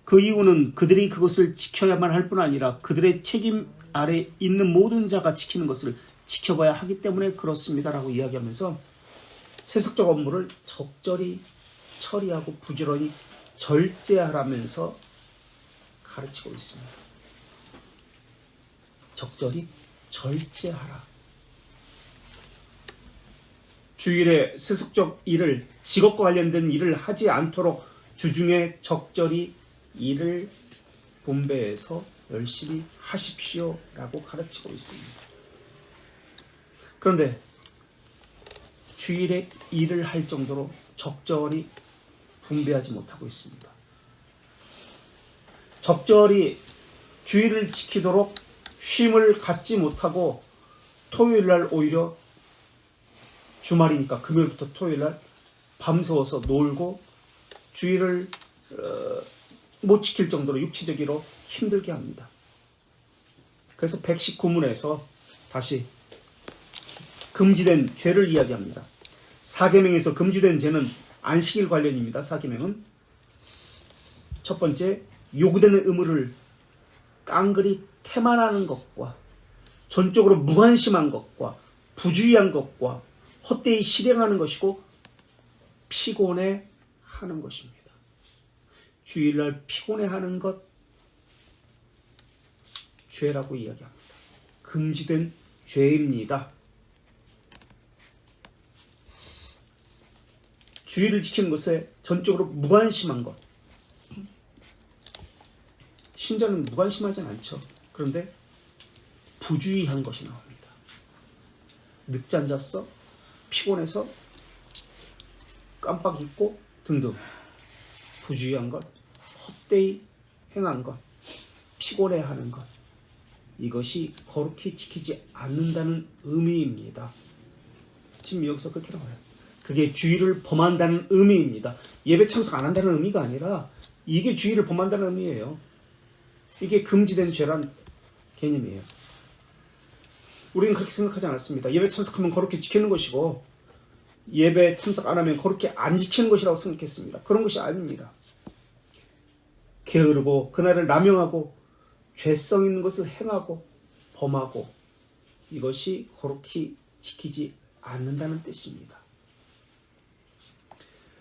그 이유는 그들이 그것을 지켜야만 할 뿐 아니라 그들의 책임 아래 있는 모든 자가 지키는 것을 지켜봐야 하기 때문에 그렇습니다. 라고 이야기하면서 세속적 업무를 적절히 처리하고 부지런히 절제하라면서 가르치고 있습니다. 적절히 절제하라. 주일에 세속적 일을, 직업과 관련된 일을 하지 않도록 주중에 적절히 일을 분배해서 열심히 하십시오 라고 가르치고 있습니다. 그런데 주일에 일을 할 정도로 적절히 분배하지 못하고 있습니다. 적절히 주일을 지키도록 쉼을 갖지 못하고 토요일날 오히려 주말이니까 금요일부터 토요일날 밤새워서 놀고 주일을 못 지킬 정도로 육체적으로 힘들게 합니다. 그래서 119문에서 다시 금지된 죄를 이야기합니다. 사계명에서 금지된 죄는 안식일 관련입니다. 사계명은 첫 번째, 요구되는 의무를 깡그리 태만하는 것과 전적으로 무관심한 것과 부주의한 것과 헛되이 실행하는 것이고 피곤해하는 것입니다. 주일날 피곤해하는 것 죄라고 이야기합니다. 금지된 죄입니다. 주일을 지키는 것에 전적으로 무관심한 것. 신자는 무관심하진 않죠. 그런데 부주의한 것이 나옵니다. 늦잠 잤어? 피곤해서 깜빡 잊고 등등. 부주의한 것, 헛되이 행한 것, 피곤해하는 것. 이것이 거룩히 지키지 않는다는 의미입니다. 지금 여기서 그렇게 나와요. 그게 주일을 범한다는 의미입니다. 예배 참석 안 한다는 의미가 아니라 이게 주일을 범한다는 의미예요. 이게 금지된 죄란 개념이에요. 우리는 그렇게 생각하지 않았습니다. 예배 참석하면 거룩히 지키는 것이고 예배 참석 안 하면 거룩히 안 지키는 것이라고 생각했습니다. 그런 것이 아닙니다. 게으르고 그날을 남용하고 죄성 있는 것을 행하고 범하고 이것이 거룩히 지키지 않는다는 뜻입니다.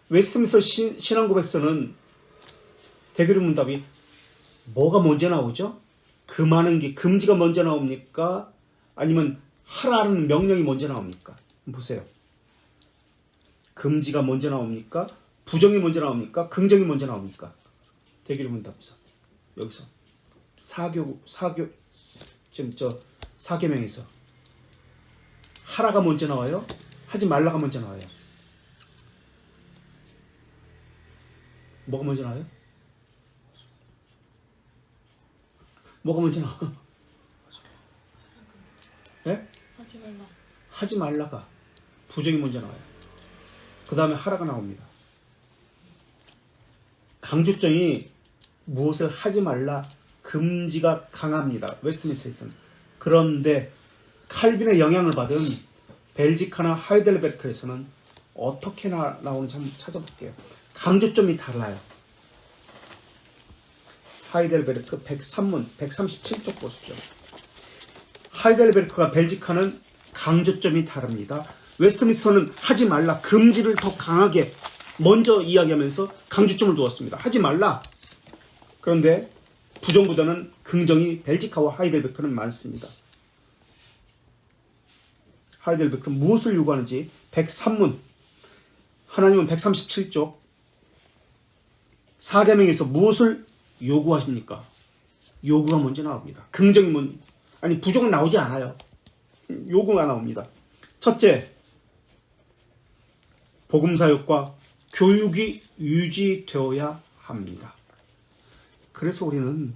웨스트민스터 신앙고백서는 대결의 문답이 뭐가 먼저 나오죠? 금하는 게 금지가 먼저 나옵니까? 아니면 하라는 명령이 먼저 나옵니까? 보세요. 금지가 먼저 나옵니까? 부정이 먼저 나옵니까? 긍정이 먼저 나옵니까? 대결의 문답에서 여기서 지금 사계명에서 하라가 먼저 나와요? 하지 말라가 먼저 나와요? 뭐가 먼저 나와요? 뭐가 먼저 나와? 네?
하지 말라.
하지 말라가 부정이 먼저 나와요. 그 다음에 하라가 나옵니다. 강조점이 무엇을 하지 말라 금지가 강합니다. 웨스트민스터에서는. 그런데 칼빈의 영향을 받은 벨지카나 하이델베르크에서는 어떻게 나오는지 한번 찾아볼게요. 강조점이 달라요. 하이델베르크 103문 137쪽 보십시오. 하이델베르크와 벨지카는 강조점이 다릅니다. 웨스트민스터는 하지 말라 금지를 더 강하게 먼저 이야기하면서 강조점을 두었습니다. 하지 말라. 그런데 부정보다는 긍정이 벨지카와 하이델베르크는 많습니다. 하이델베르크는 무엇을 요구하는지 103문 하나님은 137쪽 사계명에서 무엇을 요구하십니까? 요구가 먼저 나옵니다. 긍정이 부정은 나오지 않아요. 요구가 나옵니다. 첫째, 복음사역과 교육이 유지되어야 합니다. 그래서 우리는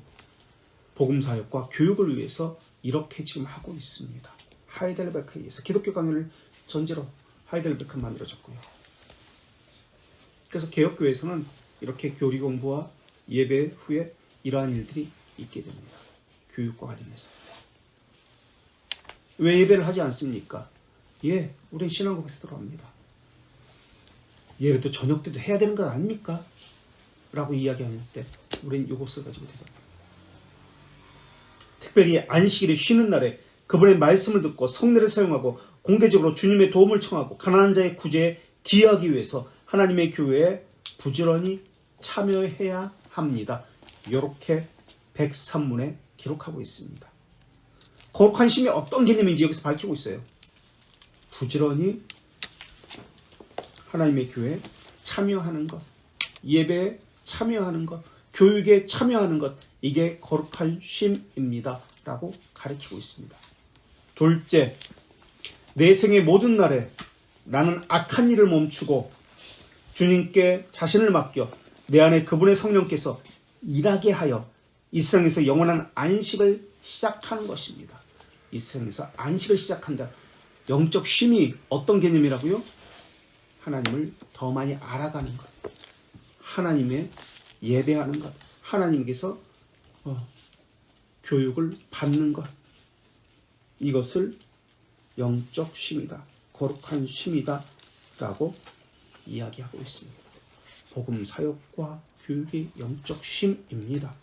복음사역과 교육을 위해서 이렇게 지금 하고 있습니다. 하이델베르크에 의해서 기독교 강요를 전제로 하이델베르크를 만들어졌고요. 그래서 개혁교회에서는 이렇게 교리 공부와 예배 후에 이러한 일들이 있게 됩니다. 교육과 관련해서. 왜 예배를 하지 않습니까? 우리는 신앙고백에서 들어갑니다. 예배도 저녁 때도 해야 되는 것 아닙니까? 라고 이야기하는 때 우리는 이것을 가지고 대답합니다. 특별히 안식일에 쉬는 날에 그분의 말씀을 듣고 성례를 사용하고 공개적으로 주님의 도움을 청하고 가난한 자의 구제에 기여하기 위해서 하나님의 교회에 부지런히 참여해야 합니다. 이렇게 103문에 기록하고 있습니다. 거룩한 쉼이 어떤 개념인지 여기서 밝히고 있어요. 부지런히 하나님의 교회에 참여하는 것, 예배에 참여하는 것, 교육에 참여하는 것, 이게 거룩한 쉼입니다. 라고 가르치고 있습니다. 둘째, 내 생의 모든 날에 나는 악한 일을 멈추고 주님께 자신을 맡겨 내 안에 그분의 성령께서 일하게 하여 이 세상에서 영원한 안식을 시작하는 것입니다. 이 세상에서 안식을 시작한다. 영적 쉼이 어떤 개념이라고요? 하나님을 더 많이 알아가는 것, 하나님의 예배하는 것, 하나님께서 교육을 받는 것, 이것을 영적 쉼이다, 거룩한 쉼이다 라고 이야기하고 있습니다. 복음 사역과 교육이 영적 쉼입니다.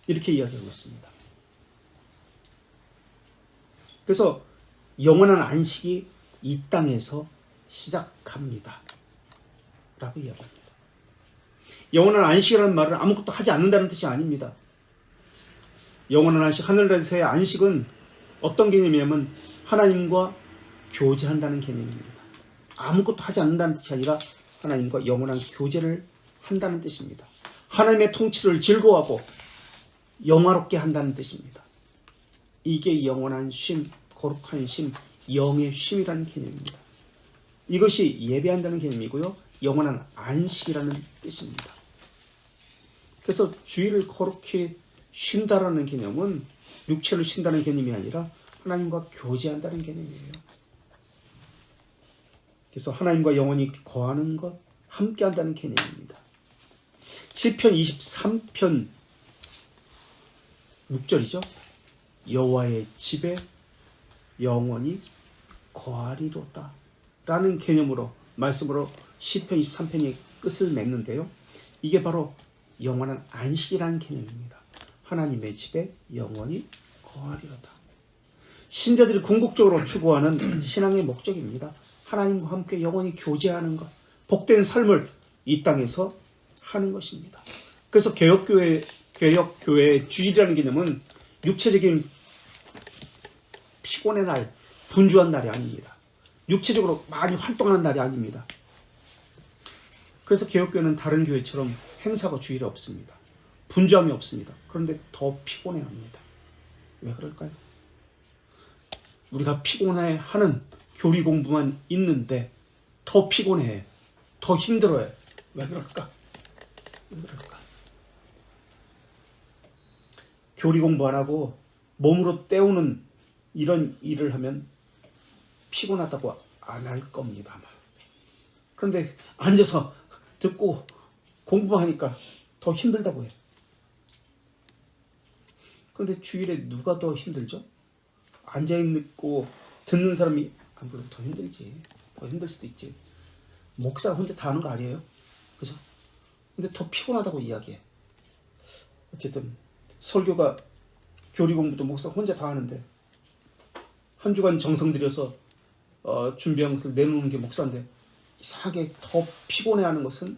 이렇게 이야기하고 있습니다. 그래서 영원한 안식이 이 땅에서 시작합니다. 라고 이야기합니다. 영원한 안식이라는 말은 아무것도 하지 않는다는 뜻이 아닙니다. 영원한 안식, 하늘에서의 안식은 어떤 개념이냐면 하나님과 교제한다는 개념입니다. 아무것도 하지 않는다는 뜻이 아니라 하나님과 영원한 교제를 한다는 뜻입니다. 하나님의 통치를 즐거워하고 영화롭게 한다는 뜻입니다. 이게 영원한 쉼, 거룩한 쉼, 영의 쉼이라는 개념입니다. 이것이 예배한다는 개념이고요. 영원한 안식이라는 뜻입니다. 그래서 주일을 거룩히 쉰다라는 개념은 육체를 쉰다는 개념이 아니라 하나님과 교제한다는 개념이에요. 그래서 하나님과 영원히 거하는 것, 함께 한다는 개념입니다. 시편 23편 6절이죠. 여호와의 집에 영원히 거하리로다 라는 개념으로 말씀으로 시편 23편이 끝을 맺는데요. 이게 바로 영원한 안식이라는 개념입니다. 하나님의 집에 영원히 거하리로다. 신자들이 궁극적으로 추구하는 신앙의 목적입니다. 하나님과 함께 영원히 교제하는 것, 복된 삶을 이 땅에서 하는 것입니다. 그래서 개혁교회의 주일이라는 개념은 육체적인 피곤의 날, 분주한 날이 아닙니다. 육체적으로 많이 활동하는 날이 아닙니다. 그래서 개혁교회는 다른 교회처럼 행사가 주일에 없습니다. 분주함이 없습니다. 그런데 더 피곤해합니다. 왜 그럴까요? 우리가 피곤해하는 교리 공부만 있는데 더 피곤해, 더 힘들어해. 왜 그럴까? 왜 그럴까? 교리 공부 안 하고 몸으로 때우는 이런 일을 하면 피곤하다고 안 할 겁니다, 아마. 그런데 앉아서 듣고 공부하니까 더 힘들다고 해. 그런데 주일에 누가 더 힘들죠? 앉아있고 듣는 사람이 안 그래도 더 힘들지. 더 힘들 수도 있지. 목사가 혼자 다 하는 거 아니에요? 그죠? 근데 더 피곤하다고 이야기해. 어쨌든 설교가 교리 공부도 목사가 혼자 다 하는데 한 주간 정성 들여서 준비한 것을 내놓는 게 목사인데 이상하게 더 피곤해하는 것은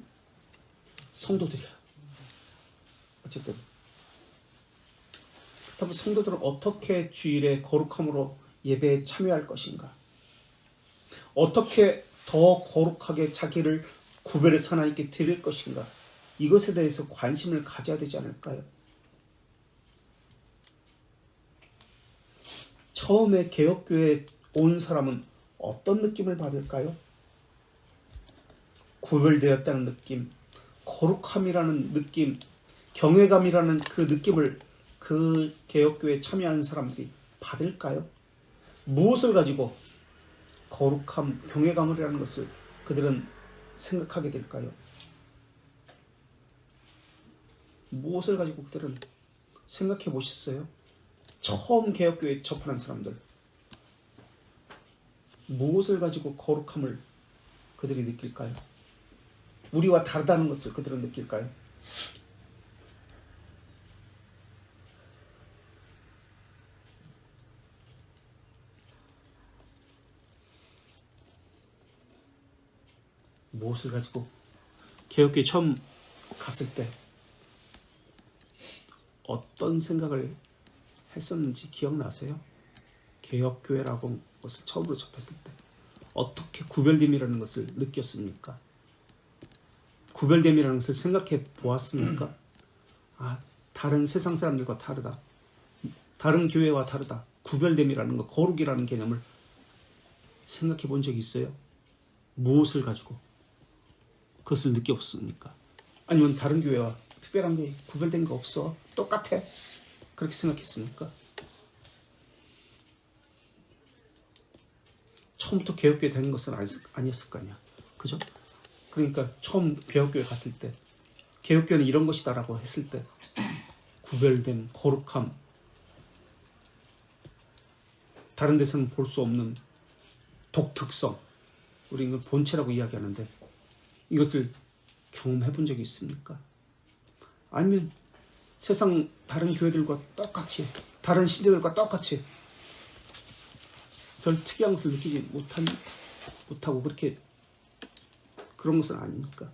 성도들이야. 어쨌든 그렇다면 성도들은 어떻게 주일에 거룩함으로 예배에 참여할 것인가? 어떻게 더 거룩하게 자기를 구별해서 하나님께 드릴 것인가? 이것에 대해서 관심을 가져야 되지 않을까요? 처음에 개혁교회에 온 사람은 어떤 느낌을 받을까요? 구별되었다는 느낌, 거룩함이라는 느낌, 경외감이라는 그 느낌을 그 개혁교회에 참여하는 사람들이 받을까요? 무엇을 가지고 거룩함, 경외감이라는 것을 그들은 생각하게 될까요? 무엇을 가지고 그들은 생각해 보셨어요? 처음 개혁교회에 접하는 사람들, 무엇을 가지고 거룩함을 그들이 느낄까요? 우리와 다르다는 것을 그들은 느낄까요? 무엇을 가지고 개혁교회 처음 갔을 때 어떤 생각을 했었는지 기억나세요? 개혁교회라고 것을 처음으로 접했을 때 어떻게 구별됨이라는 것을 느꼈습니까? 구별됨이라는 것을 생각해 보았습니까? 아, 다른 세상 사람들과 다르다. 다른 교회와 다르다. 구별됨이라는 것, 거룩이라는 개념을 생각해 본 적이 있어요? 무엇을 가지고 그것을 느껴봤습니까? 아니면 다른 교회와 특별한 게 구별된 거 없어? 똑같아? 그렇게 생각했습니까? 처음부터 개혁교회 되는 것은 아니었을 거 아니야. 그죠? 그러니까 처음 개혁교회 갔을 때 개혁교회는 이런 것이다라고 했을 때 구별된 거룩함, 다른 데서는 볼 수 없는 독특성, 우리 이걸 본체라고 이야기하는데 이것을 경험해 본 적이 있습니까? 아니면 세상 다른 교회들과 똑같이, 다른 시대들과 똑같이 별 특이한 것을 느끼지 못하고 그렇게 그런 것은 아닙니까?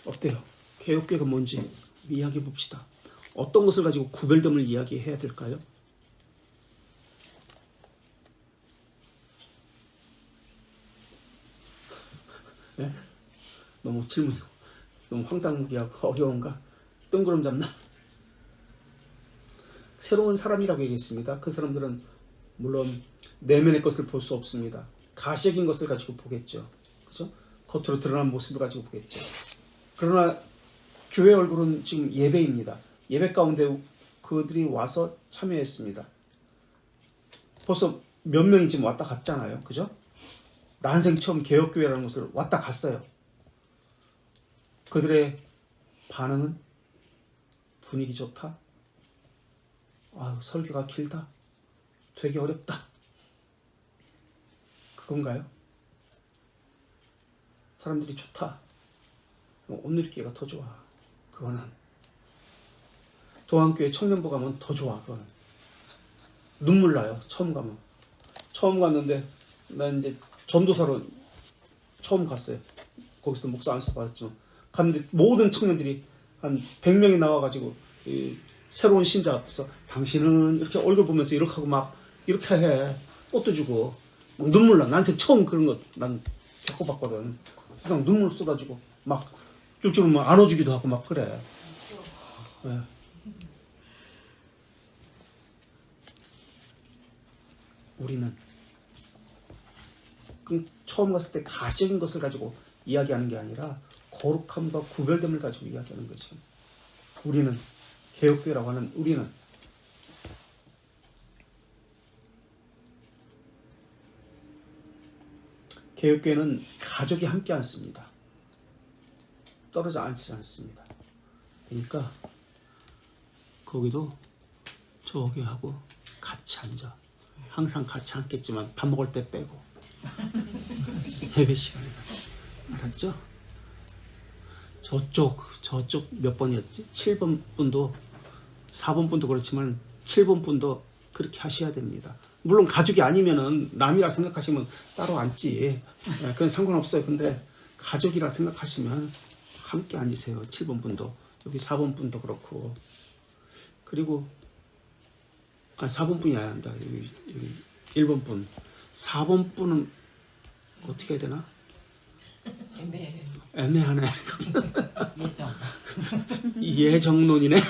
어때요? 개혁교회가 뭔지 이야기해 봅시다. 어떤 것을 가지고 구별됨을 이야기해야 될까요? 네? 너무 질문이 너무 황당하고 어려운가? 뜬구름 잡나? 새로운 사람이라고 얘기했습니다. 그 사람들은 물론 내면의 것을 볼 수 없습니다. 가시적인 것을 가지고 보겠죠. 그죠? 겉으로 드러난 모습을 가지고 보겠죠. 그러나 교회 얼굴은 지금 예배입니다. 예배 가운데 그들이 와서 참여했습니다. 벌써 몇 명이 지금 왔다 갔잖아요. 그죠? 난생 처음 개혁교회라는 것을 왔다 갔어요. 그들의 반응은 분위기 좋다. 아유, 설교가 길다. 되게 어렵다. 그건가요? 사람들이 좋다. 온누리교회가 더 좋아. 그거는 도안교회 청년부 가면 더 좋아. 그거는 눈물 나요. 처음 가면. 처음 갔는데 나 이제 전도사로 처음 갔어요. 거기서도 목사 안수 받았지만 갔는데 모든 청년들이 한 100명이 나와가지고 이 새로운 신자 앞에서 당신은 이렇게 얼굴 보면서 이렇게 하고 막 이렇게 해. 꽃도 주고 막 눈물 나. 난생 처음 그런 거 난 겪어봤거든. 그냥 눈물 쏟아지고 막 쫄쫄 막 안아주기도 하고 막 그래. 네. 우리는 그 처음 갔을 때 가시적인 것을 가지고 이야기하는 게 아니라 거룩함과 구별됨을 가지고 이야기하는 거지. 우리는 개혁교회라고 하는 우리는 개혁교회는 가족이 함께 앉습니다. 떨어져 앉지 않습니다. 그러니까 거기도 저기 하고 같이 앉아. 항상 같이 앉겠지만 밥 먹을 때 빼고 예배 시간에 알았죠? 저쪽 몇 번이었지? 7번 분도 4번 분도 그렇지만 7번 분도 그렇게 하셔야 됩니다. 물론 가족이 아니면은 남이라 생각하시면 따로 앉지. 그건 상관없어요. 근데 가족이라 생각하시면 함께 앉으세요. 7번 분도 여기 4번 분도 그렇고 그리고 4번 분이 아니라 여기 1번 분 4번 분은 어떻게 해야 되나? 애매하네. 예정론이네.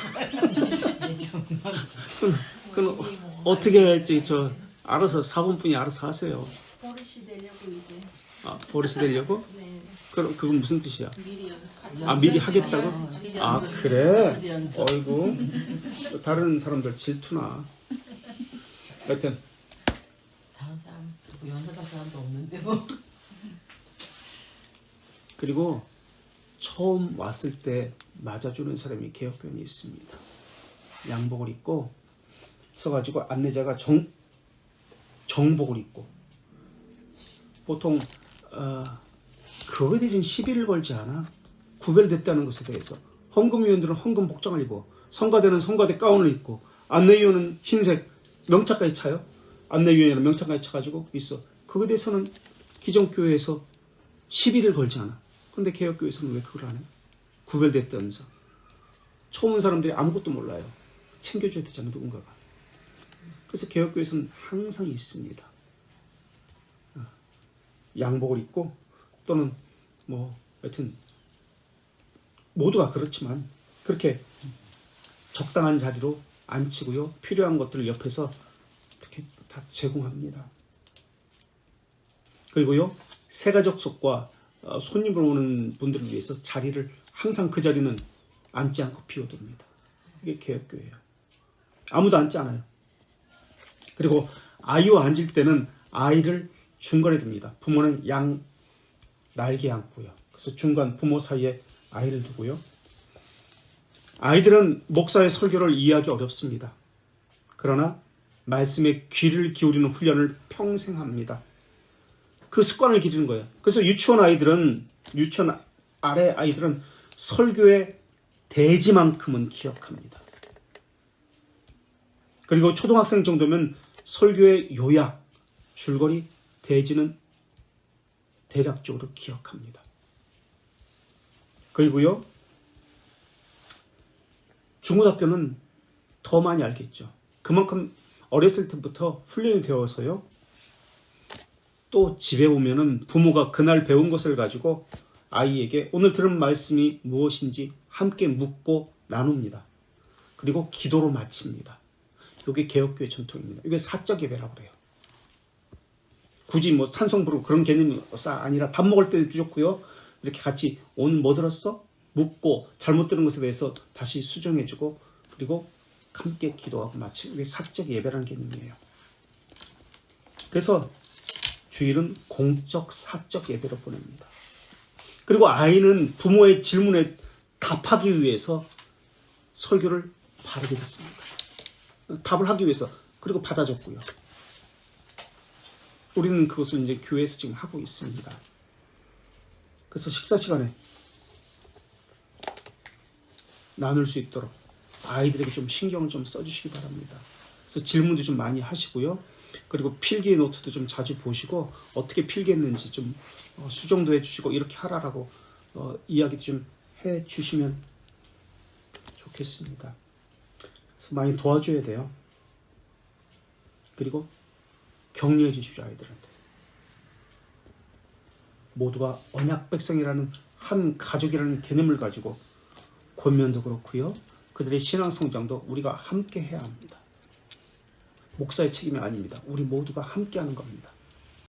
그럼 어떻게 할지 저 알아서 4번 분이 알아서 하세요.
버릇이 되려고 이제.
아, 버릇이 되려고?
네.
그럼 그건 무슨 뜻이야?
미리 연습.
아, 미리 하겠다고?
미리
아,
연습.
그래?
미리 연습.
어이구. 다른 사람들 질투나. 하여튼
다른 사람 뭐 연습할 사람도 없는데 뭐.
그리고 처음 왔을 때 맞아주는 사람이 개혁교원이 있습니다. 양복을 입고 서가지고 안내자가 정복을 입고 보통 그거에 대해서 시비를 걸지 않아. 구별됐다는 것에 대해서 헌금위원들은 헌금 복장을 입어 성가대는 성가대 가운을 입고 안내위원은 흰색 명찰까지 차요. 안내위원이랑 명찰까지 차가지고 있어. 그거에 대해서는 기존교회에서 시비를 걸지 않아. 근데 개혁교회에서는 왜 그걸 안 해? 구별됐다면서. 처음 온 사람들이 아무것도 몰라요. 챙겨줘야 되잖아, 누군가가. 그래서 개혁교회에서는 항상 있습니다. 양복을 입고 또는 뭐 하여튼 모두가 그렇지만 그렇게 적당한 자리로 앉히고요. 필요한 것들을 옆에서 이렇게 다 제공합니다. 그리고요. 새가족속과 손님으로 오는 분들을 위해서 자리를 항상 그 자리는 앉지 않고 비워둡니다. 이게 개혁교회예요. 아무도 앉지 않아요. 그리고 아이와 앉을 때는 아이를 중간에 둡니다. 부모는 양 날개 앉고요. 그래서 중간 부모 사이에 아이를 두고요. 아이들은 목사의 설교를 이해하기 어렵습니다. 그러나 말씀에 귀를 기울이는 훈련을 평생 합니다. 그 습관을 기르는 거예요. 그래서 유치원 아래 아이들은 설교의 대지만큼은 기억합니다. 그리고 초등학생 정도면 설교의 요약, 줄거리, 대지는 대략적으로 기억합니다. 그리고요, 중고등학교는 더 많이 알겠죠. 그만큼 어렸을 때부터 훈련이 되어서요. 또 집에 오면은 부모가 그날 배운 것을 가지고 아이에게 오늘 들은 말씀이 무엇인지 함께 묻고 나눕니다. 그리고 기도로 마칩니다. 이게 개혁교회 전통입니다. 이게 사적 예배라고 그래요. 굳이 뭐 찬송 부르고 그런 개념이 아니라 밥 먹을 때도 좋고요. 이렇게 같이 오늘 뭐 들었어? 묻고 잘못 들은 것에 대해서 다시 수정해주고 그리고 함께 기도하고 마치고 이게 사적 예배라는 개념이에요. 그래서 주일은 공적 사적 예배로 보냅니다. 그리고 아이는 부모의 질문에 답하기 위해서 설교를 바르게 듣습니다. 답을 하기 위해서 그리고 받아줬고요. 우리는 그것을 이제 교회에서 지금 하고 있습니다. 그래서 식사 시간에 나눌 수 있도록 아이들에게 좀 신경을 좀 써주시기 바랍니다. 그래서 질문도 좀 많이 하시고요. 그리고 필기 노트도 좀 자주 보시고 어떻게 필기했는지 좀 수정도 해주시고 이렇게 하라라고 이야기도 좀 해주시면 좋겠습니다. 그래서 많이 도와줘야 돼요. 그리고 격려해 주십시오. 아이들한테. 모두가 언약 백성이라는 한 가족이라는 개념을 가지고 권면도 그렇고요. 그들의 신앙 성장도 우리가 함께 해야 합니다. 목사의 책임이 아닙니다. 우리 모두가 함께 하는 겁니다.